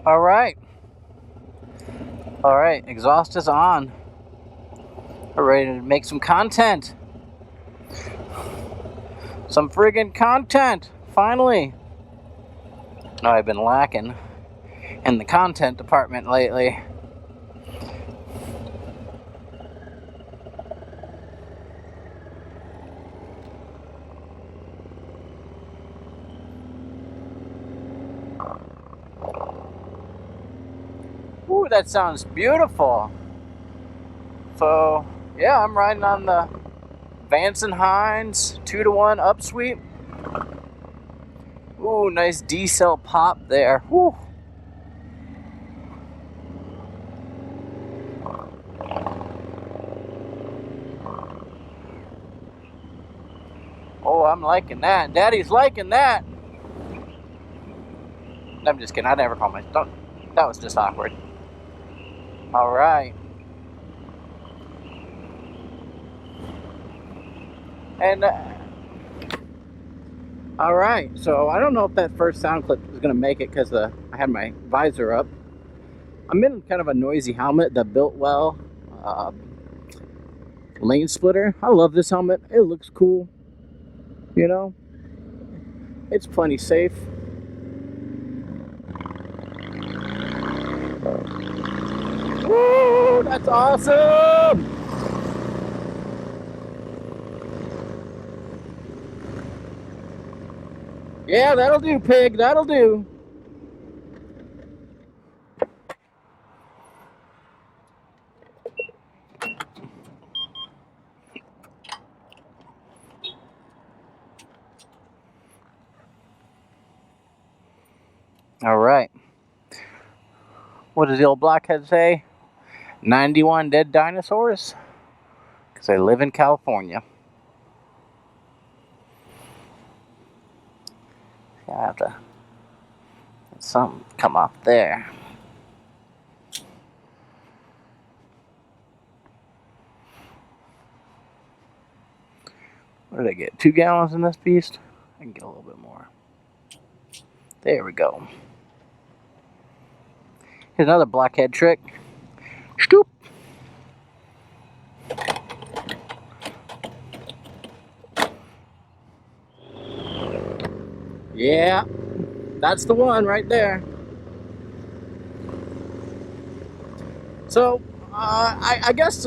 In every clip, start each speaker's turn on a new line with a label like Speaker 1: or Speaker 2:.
Speaker 1: All right. All right. Exhaust is on. We're ready to make some content. Some friggin' content. Finally. No, I've been lacking in the content department lately. Ooh, that sounds beautiful. So, yeah, I'm riding on the Vance Hines 2-to-1 upsweep. Ooh, nice D-cell pop there. Woo. Oh, I'm liking that. Daddy's liking that. I'm just kidding. I never call myself. That was just awkward. All right. And all right. So I don't know if that first sound clip is gonna make it because I had my visor up. I'm in kind of a noisy helmet, the Built Well lane splitter. I love this helmet. It looks cool. You know, it's plenty safe. Woo! That's awesome! Yeah, that'll do, pig. That'll do. All right. What does the old blockhead say? 91 dead dinosaurs? Because I live in California. I have to let something come off there. What did I get? 2 gallons in this beast? I can get a little bit more. There we go. Here's another blockhead trick. Stoop. Yeah, that's the one right there. So, I guess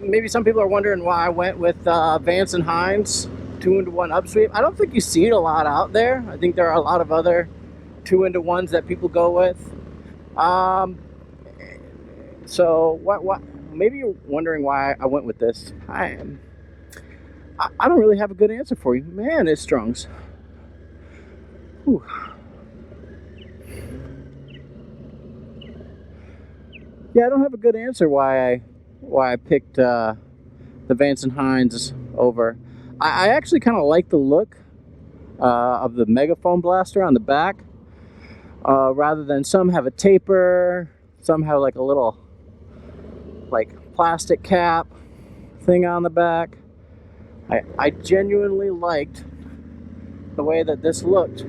Speaker 1: maybe some people are wondering why I went with Vance and Hines 2-to-1 upsweep. I don't think you see it a lot out there. I think there are a lot of other 2-to-1s that people go with. So what? Maybe you're wondering why I went with this. I don't really have a good answer for you. Man, it strungs. Whew. Yeah, I don't have a good answer why I picked the Vance and Hines over. I actually kind of like the look of the megaphone blaster on the back, rather than some have a taper, some have like a little like plastic cap thing on the back. I genuinely liked the way that this looked.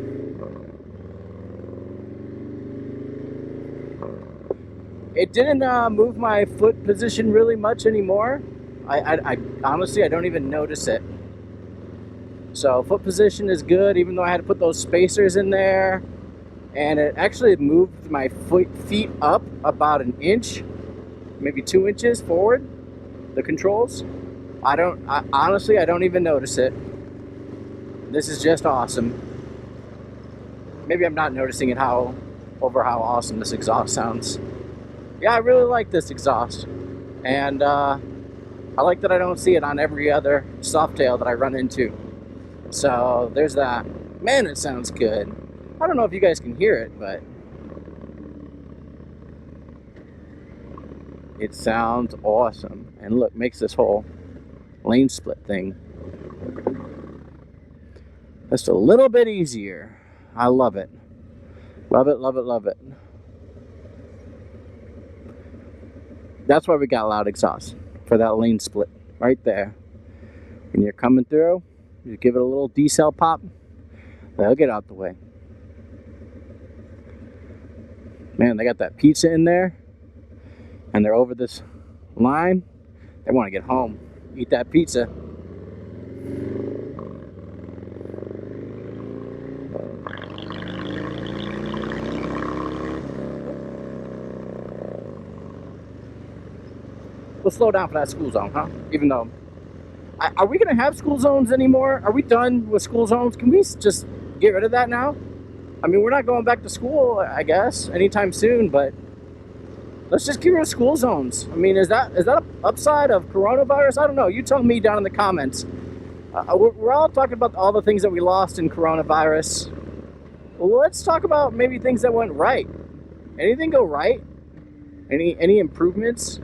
Speaker 1: It didn't move my foot position really much anymore. I honestly, I don't even notice it. So foot position is good, even though I had to put those spacers in there. And it actually moved my feet up about an inch, maybe 2 inches forward, the controls. Honestly, I don't even notice it. This is just awesome. Maybe I'm not noticing it how awesome this exhaust sounds. Yeah, I really like this exhaust. And I like that I don't see it on every other Softail that I run into. So there's that. Man, it sounds good. I don't know if you guys can hear it, but it sounds awesome. And look, makes this whole lane split thing just a little bit easier. I love it. Love it, love it, love it. That's why we got loud exhaust, for that lane split right there. When you're coming through, you give it a little D-cell pop, they'll get out the way. Man, they got that pizza in there, and they're over this line. They want to get home, eat that pizza. We'll slow down for that school zone, huh? Even though, are we gonna have school zones anymore? Are we done with school zones? Can we just get rid of that now? I mean, we're not going back to school, I guess, anytime soon, but let's just get rid of school zones. I mean, is that an upside of coronavirus? I don't know. You tell me down in the comments. We're all talking about all the things that we lost in coronavirus. Well, let's talk about maybe things that went right. Anything go right? Any improvements?